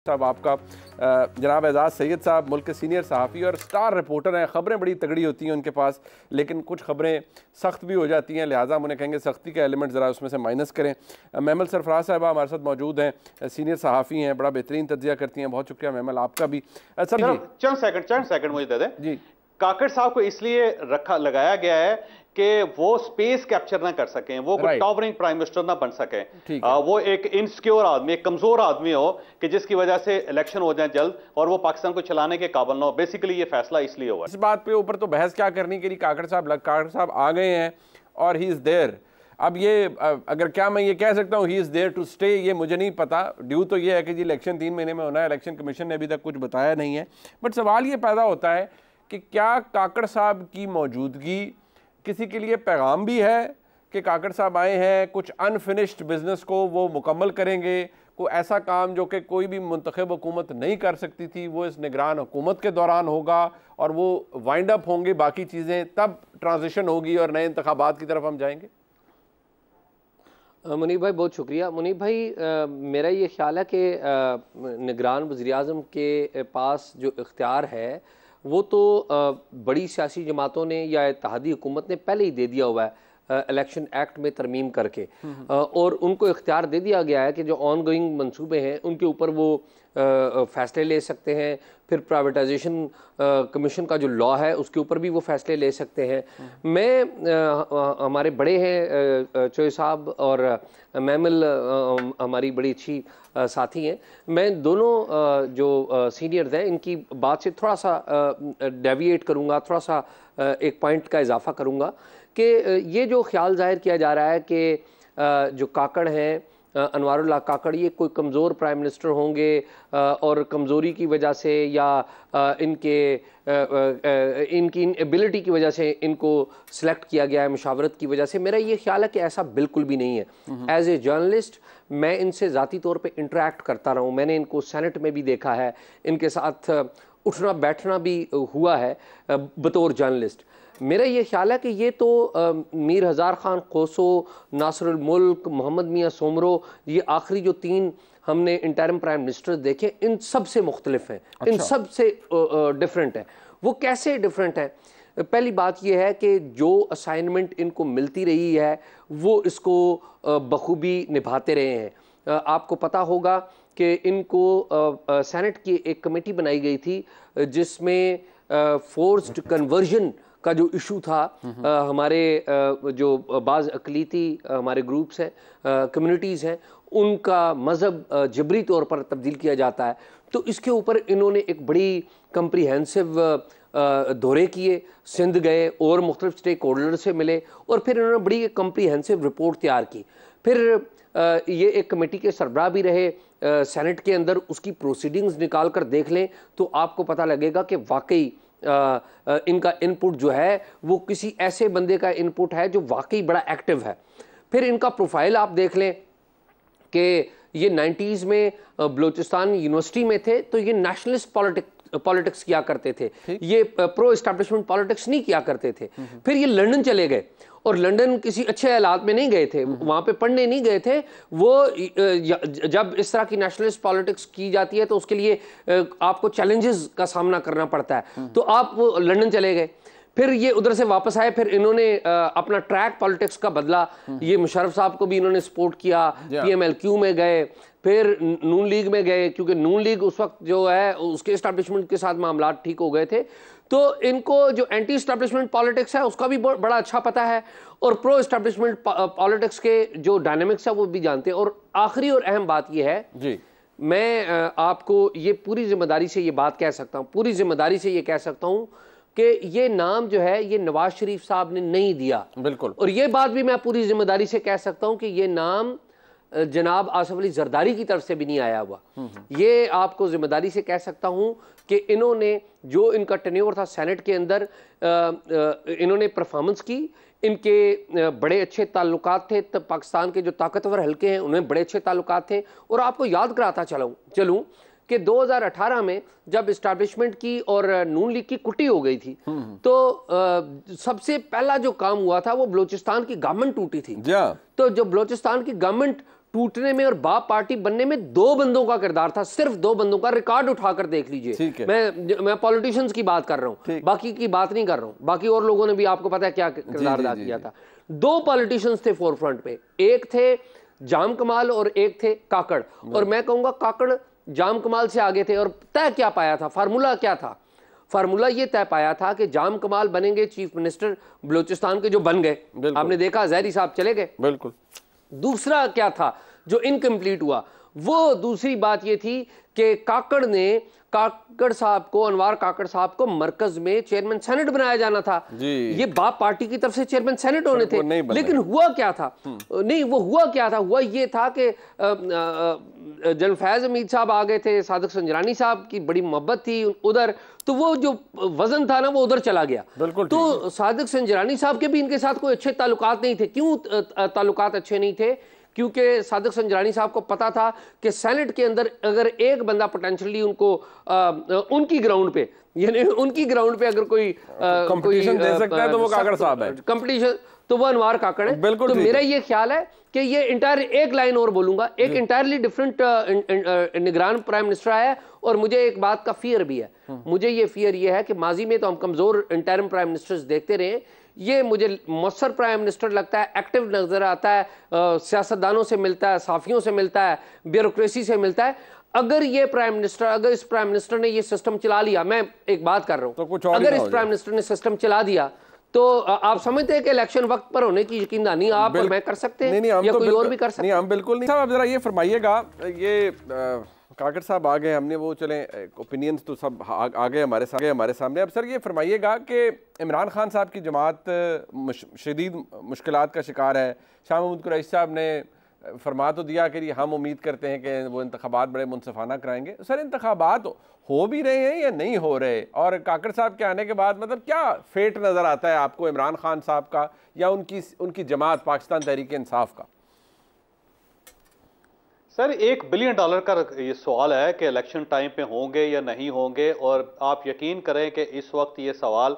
साहब आपका जनाब एजाज़ सैयद साहब मुल्क के सीनियर सहाफ़ी और स्टार रिपोर्टर हैं। ख़बरें बड़ी तगड़ी होती हैं उनके पास, लेकिन कुछ ख़बरें सख्त भी हो जाती हैं, लिहाजा हम उन्हें कहेंगे सख्ती का एलिमेंट ज़रा उसमें से माइनस करें। महमल सरफराज साहब हमारे साथ मौजूद हैं, सीनियर सहाफ़ी हैं, बड़ा बेहतरीन तज्ज़िया करती हैं। बहुत शुक्रिया महमल आपका भी। सर जी चंद सेकंड मुझे दे दें जी। काकड़ साहब को इसलिए लगाया गया है कि वो स्पेस कैप्चर ना कर सकें, वो कोई टॉवरिंग प्राइम मिनिस्टर ना बन सकें। वो एक इनसिक्योर आदमी, एक कमजोर आदमी हो कि जिसकी वजह से इलेक्शन हो जाए जल्द और वो पाकिस्तान को चलाने के काबिल ना हो। बेसिकली ये फैसला इसलिए हुआ। इस बात पे ऊपर तो बहस क्या करनी के लिए काकड़ साहब आ गए हैं और ही इज़ देयर। अब ये अगर क्या मैं ये कह सकता हूँ he is there to stay, ये मुझे नहीं पता। ड्यू तो ये है कि जी इलेक्शन 3 महीने में होना है, इलेक्शन कमीशन ने अभी तक कुछ बताया नहीं है। बट सवाल ये पैदा होता है कि क्या काकड़ साहब की मौजूदगी किसी के लिए पैगाम भी है कि काकड़ साहब आए हैं, कुछ अनफिनिश्ड बिजनेस को वो मुकम्मल करेंगे, कोई ऐसा काम जो कि कोई भी मुंतखब हुकूमत नहीं कर सकती थी वो इस निगरान हुकूमत के दौरान होगा और वो वाइंड अप होंगे बाकी चीज़ें, तब ट्रांजिशन होगी और नए इंतखाबात की तरफ हम जाएंगे। मुनीब भाई बहुत शुक्रिया। मुनीब भाई मेरा ये ख्याल है कि निगरान वज़ीर-ए-आज़म के पास जो इख्तियार है वो तो बड़ी सियासी जमातों ने या इत्तेहादी हुकूमत ने पहले ही दे दिया हुआ है इलेक्शन एक्ट में तरमीम करके, और उनको इख्तियार दे दिया गया है कि जो ऑन गोइंग मंसूबे हैं उनके ऊपर वो फ़ैसले ले सकते हैं। फिर प्राइवेटाइजेशन कमीशन का जो लॉ है उसके ऊपर भी वो फ़ैसले ले सकते हैं। मैं हमारे बड़े हैं चोई साहब और महमल हमारी बड़ी अच्छी साथी हैं। मैं दोनों जो सीनियर्स हैं इनकी बात से थोड़ा सा डेविएट करूँगा, थोड़ा सा एक पॉइंट का इजाफा करूँगा कि ये जो ख्याल जाहिर किया जा रहा है कि जो काकड़ हैं अनवारुल्लाह काकड़ ये कोई कमज़ोर प्राइम मिनिस्टर होंगे और कमज़ोरी की वजह से या इनकी एबिलिटी की वजह से इनको सिलेक्ट किया गया है, मुशावरत की वजह से। मेरा ये ख्याल है कि ऐसा बिल्कुल भी नहीं है। एज ए जर्नलिस्ट मैं इनसे ज़ाती तौर पे इंटरेक्ट करता रहा हूँ, मैंने इनको सेनेट में भी देखा है, इनके साथ उठना बैठना भी हुआ है बतौर जर्नलिस्ट। मेरा ये ख्याल है कि ये तो मीर हज़ार ख़ान खोसो, नासिरुल मुल्क, मोहम्मद मियाँ सोमरो, ये आखिरी जो 3 हमने इंटरिम प्राइम मिनिस्टर देखे, इन सब से मुख्तलिफ हैं। इन सब से डिफरेंट है। वो कैसे डिफरेंट है? पहली बात यह है कि जो असाइनमेंट इनको मिलती रही है वो इसको बखूबी निभाते रहे हैं। आपको पता होगा कि इनको सेनेट की एक कमेटी बनाई गई थी जिसमें फोर्स्ड कन्वर्जन का जो इशू था, हमारे जो बाज़ अक़लीती हमारे ग्रुप्स हैं, कम्युनिटीज़ हैं, उनका मज़हब जबरी तौर पर तब्दील किया जाता है। तो इसके ऊपर इन्होंने एक बड़ी कम्प्रीहेंसिव दौरे किए, सिंध गए और मुख्तलिफ स्टेक होल्डर से मिले और फिर इन्होंने बड़ी कम्प्रीहेंसिव रिपोर्ट तैयार की। फिर ये एक कमेटी के सरबराह भी रहे सेनेट के अंदर। उसकी प्रोसीडिंग्स निकाल कर देख लें तो आपको पता लगेगा कि वाकई इनका इनपुट जो है वो किसी ऐसे बंदे का इनपुट है जो वाकई बड़ा एक्टिव है। फिर इनका प्रोफाइल आप देख लें कि ये 90s में बलूचिस्तान यूनिवर्सिटी में थे तो ये नेशनलिस्ट पॉलिटिक्स किया करते थे, ये प्रो एस्टैब्लिशमेंट पॉलिटिक्स नहीं किया करते थे। फिर ये लंदन चले गए और लंदन किसी अच्छे हालात में नहीं गए थे, वहाँ पे पढ़ने नहीं गए थे वो। जब इस तरह की नेशनलिस्ट पॉलिटिक्स की जाती है तो उसके लिए आपको चैलेंजेस का सामना करना पड़ता है, तो आप लंदन चले गए। फिर ये उधर से वापस आए, फिर इन्होंने अपना ट्रैक पॉलिटिक्स का बदला। ये मुशर्रफ साहब को भी इन्होंने सपोर्ट किया, PMLQ में गए, फिर नून लीग में गए क्योंकि नून लीग उस वक्त जो है उसके एस्टैब्लिशमेंट के साथ मामला ठीक हो गए थे। तो इनको जो एंटी एस्टैब्लिशमेंट पॉलिटिक्स है उसका भी बड़ा अच्छा पता है और प्रो एस्टैब्लिशमेंट पॉलिटिक्स के जो डायनेमिक्स है वो भी जानते हैं। और आखिरी और अहम बात यह है जी, मैं आपको ये पूरी जिम्मेदारी से ये बात कह सकता हूँ, पूरी जिम्मेदारी से ये कह सकता हूँ कि ये नाम जो है ये नवाज शरीफ साहब ने नहीं दिया, बिल्कुल। और ये बात भी मैं पूरी जिम्मेदारी से कह सकता हूँ कि ये नाम जनाब आसिफ अली जरदारी की तरफ से भी नहीं आया हुआ। ये आपको जिम्मेदारी से कह सकता हूँ कि इन्होंने जो इनका टेन्योर था सेनेट के अंदर, इन्होंने परफॉर्मेंस की, इनके बड़े अच्छे ताल्लुकात थे, तब पाकिस्तान के जो ताकतवर हल्के हैं उनमें बड़े अच्छे ताल्लुकात थे। और आपको याद कराता चलूँ कि 2018 में जब इस्टेब्लिशमेंट की और नून लीग की कुटी हो गई थी तो सबसे पहला जो काम हुआ था वो बलूचिस्तान की गवर्नमेंट टूटी थी। तो जब बलूचिस्तान की गवर्नमेंट टूटने में और बाप पार्टी बनने में 2 बंदों का किरदार था, सिर्फ 2 बंदों का। रिकॉर्ड उठाकर देख लीजिए। मैं पॉलिटिशियंस की बात कर रहा हूं, बाकी की बात नहीं कर रहा हूं। बाकी और लोगों ने भी आपको पता है क्या किरदार अदा किया था। 2 पॉलिटिशियंस थे फोरफ्रंट पे, एक थे जाम कमाल और एक थे काकड़। और मैं कहूंगा काकड़ जाम कमाल से आगे थे। और तय क्या पाया था, फार्मूला क्या था? फार्मूला ये तय पाया था कि जाम कमाल बनेंगे चीफ मिनिस्टर बलूचिस्तान के, जो बन गए, आपने देखा ज़हरी साहब चले गए। बिल्कुल। दूसरा क्या था जो इनकम्प्लीट हुआ, वो दूसरी बात ये थी कि काकड़ साहब को, अनवार काकड़ साहब को मरकज में चेयरमैन सेनेट बनाया जाना था। ये बाप पार्टी की तरफ से चेयरमैन सेनेट होने थे, लेकिन हुआ क्या था? नहीं, वो हुआ क्या था? हुआ ये था कि जनरल फैज हमीद साहब आ गए थे, सादिक संजरानी साहब की बड़ी मोहब्बत थी उधर, तो वो जो वजन था ना वो उधर चला गया। तो सादिक संजरानी साहब के भी इनके साथ कोई अच्छे ताल्लुकात नहीं थे। क्यों ताल्लुकात अच्छे नहीं थे? क्योंकि सादिक संजरानी साहब को पता था कि सेनेट के अंदर अगर एक बंदा पोटेंशियली उनको उनकी ग्राउंड पे, यानी उनकी ग्राउंड पे अगर कोई कंपटीशन दे सकता है तो वो काकड़ साहब है। कंपटीशन तो वो अनवार काकड़ है। बिल्कुल। तो मेरा ये ख्याल है कि ये इंटायर, एक लाइन और बोलूंगा, एक इंटायरली डिफरेंट निगरान प्राइम मिनिस्टर आया। और मुझे एक बात का फियर भी है, मुझे ये फियर ये है कि माजी में तो हम कमजोर इंटरिम प्राइम मिनिस्टर्स देखते रहे, ये मुझे मौसर प्राइम मिनिस्टर लगता है, एक्टिव नजर आता है, सियासतदानों से मिलता है, साफियों से मिलता है, ब्यूरोक्रेसी से मिलता है। अगर ये प्राइम मिनिस्टर, अगर इस प्राइम मिनिस्टर ने ये सिस्टम चला लिया, मैं एक बात कर रहा हूं, तो अगर इस प्राइम मिनिस्टर ने सिस्टम चला दिया तो आप समझते हैं कि इलेक्शन वक्त पर होने की यकीनदानी आप और मैं कर सकते हैं, या कोई और भी कर सकते हैं? नहीं, हम बिल्कुल नहीं। साहब, आप जरा ये फरमाइएगा, ये काकड़ साहब आ गए, हमने वो चले ओपिनियंस तो सब आ गए हमारे सामने। अब सर ये फरमाइएगा कि इमरान खान साहब की जमात शदीद मुश्किलात का शिकार है। शाह महमूद कुरैशी साहब ने फरमा तो दिया कि हम उम्मीद करते हैं कि वो इंतखाबात बड़े मुनसिफाना कराएंगे। सर इंतखाबात हो भी रहे हैं या नहीं हो रहे? और काकड़ साहब के आने के बाद मतलब क्या फेट नज़र आता है आपको इमरान खान साहब का या उनकी जमात पाकिस्तान तहरीक इंसाफ का? सर, $1 बिलियन का ये सवाल है कि इलेक्शन टाइम पे होंगे या नहीं होंगे। और आप यकीन करें कि इस वक्त ये सवाल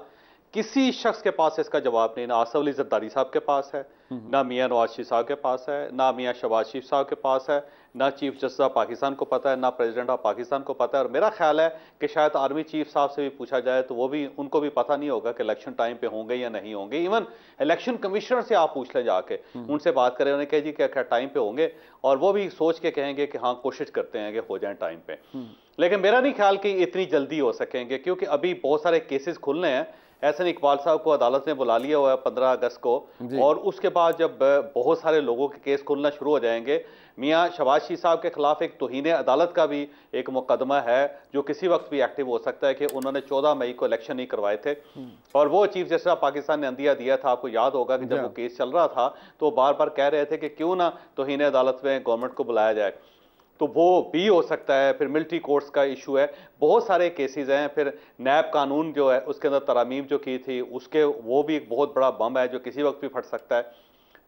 किसी शख्स के पास इसका जवाब नहीं। ना आसफ अली जरदारी साहब के पास है, ना मियां नवाज शरीफ साहब के पास है, ना मियां शहबाज शरीफ साहब के पास है, ना चीफ जस्टिस ऑफ पाकिस्तान को पता है, ना प्रेसिडेंट ऑफ पाकिस्तान को पता है। और मेरा ख्याल है कि शायद आर्मी चीफ साहब से भी पूछा जाए तो उनको भी पता नहीं होगा कि इलेक्शन टाइम पे होंगे या नहीं होंगे। इवन इलेक्शन कमिश्नर से आप पूछ लें जाके, उनसे बात करें, उन्हें कहे जी क्या टाइम पे होंगे, और वो भी सोच के कहेंगे कि हाँ कोशिश करते हैं कि हो जाए टाइम पे। लेकिन मेरा नहीं ख्याल कि इतनी जल्दी हो सकेंगे, क्योंकि अभी बहुत सारे केसेस खुलने हैं। एहसन इकबाल साहब को अदालत ने बुला लिया हुआ है 15 अगस्त को, और उसके बाद जब बहुत सारे लोगों के केस खुलना शुरू हो जाएंगे, मियां शहबाज शरीफ साहब के खिलाफ एक तौहीन अदालत का भी एक मुकदमा है जो किसी वक्त भी एक्टिव हो सकता है कि उन्होंने 14 मई को इलेक्शन नहीं करवाए थे। और वो चीफ जस्टिस ऑफ पाकिस्तान ने अंदिया दिया था। आपको याद होगा कि जब वो केस चल रहा था तो बार बार कह रहे थे कि क्यों ना तौहीन अदालत में गवर्नमेंट को बुलाया जाए। तो वो भी हो सकता है। फिर मिलिट्री कोर्ट्स का इशू है, बहुत सारे केसेस हैं। फिर नैब कानून जो है उसके अंदर तरामीम जो की थी उसके, वो भी एक बहुत बड़ा बम है जो किसी वक्त भी फट सकता है।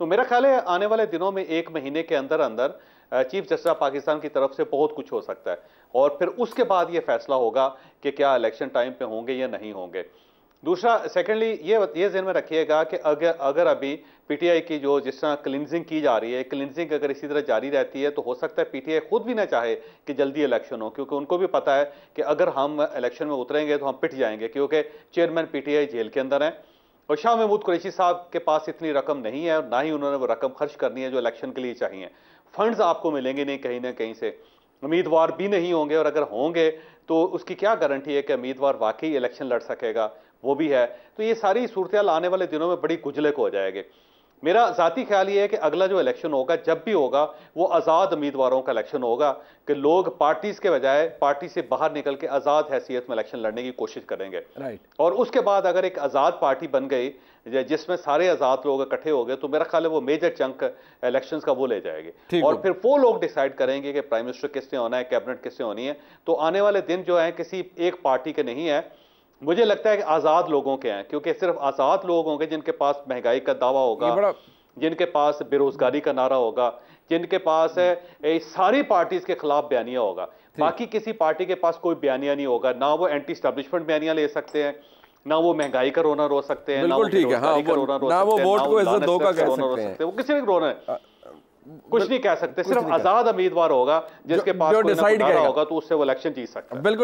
तो मेरा ख्याल है आने वाले दिनों में 1 महीने के अंदर अंदर चीफ जस्टिस ऑफ पाकिस्तान की तरफ से बहुत कुछ हो सकता है, और फिर उसके बाद ये फैसला होगा कि क्या इलेक्शन टाइम पे होंगे या नहीं होंगे। दूसरा, सेकेंडली ये ज़हन में रखिएगा कि अगर अभी पीटीआई की जो जिस तरह क्लिनजिंग की जा रही है, क्लिनजिंग अगर इसी तरह जारी रहती है तो हो सकता है पीटीआई खुद भी ना चाहे कि जल्दी इलेक्शन हो, क्योंकि उनको भी पता है कि अगर हम इलेक्शन में उतरेंगे तो हम पिट जाएंगे, क्योंकि चेयरमैन पीटीआई जेल के अंदर है और शाह महमूद कुरैशी साहब के पास इतनी रकम नहीं है और ना ही उन्होंने वो रकम खर्च करनी है जो इलेक्शन के लिए चाहिए। फंड्स आपको मिलेंगे नहीं कहीं ना कहीं से, उम्मीदवार भी नहीं होंगे, और अगर होंगे तो उसकी क्या गारंटी है कि उम्मीदवार वाकई इलेक्शन लड़ सकेगा, वो भी है। तो ये सारी सूरत आने वाले दिनों में बड़ी गुजलक हो जाएगी। मेरा जाती ख्याल ये है कि अगला जो इलेक्शन होगा, जब भी होगा, वो आज़ाद उम्मीदवारों का इलेक्शन होगा, कि लोग पार्टीज के बजाय पार्टी से बाहर निकल के आज़ाद हैसियत में इलेक्शन लड़ने की कोशिश करेंगे। और उसके बाद अगर एक आज़ाद पार्टी बन गई जिसमें सारे आज़ाद लोग इकट्ठे हो गए, तो मेरा ख्याल है वो मेजर चंक इलेक्शंस का वो ले जाएगी, और फिर वो लोग डिसाइड करेंगे कि प्राइम मिनिस्टर किसने होना है, कैबिनेट किसने होनी है। तो आने वाले दिन जो है किसी एक पार्टी के नहीं है, मुझे लगता है कि आज़ाद लोगों के हैं, क्योंकि सिर्फ आज़ाद लोग होंगे जिनके पास महंगाई का दावा होगा, जिनके पास बेरोजगारी का नारा होगा, जिनके पास सारी पार्टीज के खिलाफ बयानिया होगा। बाकी किसी पार्टी के पास कोई बयानिया नहीं होगा, ना वो एंटी एस्टैब्लिशमेंट बयानिया ले सकते हैं, ना वो महंगाई का रोना रो सकते हैं, ना वो बेरोजगारी का रोना रो सकते हैं, ना वो वोट को इज्जत दो का कह सकते हैं, वो किसी भी रोना है। कुछ नहीं कह सकते, सिर्फ आजाद उम्मीदवार होगा जिसके पास कोई ना कोई होगा तो उससे वो इलेक्शन जीत सकता है। बिल्कुल।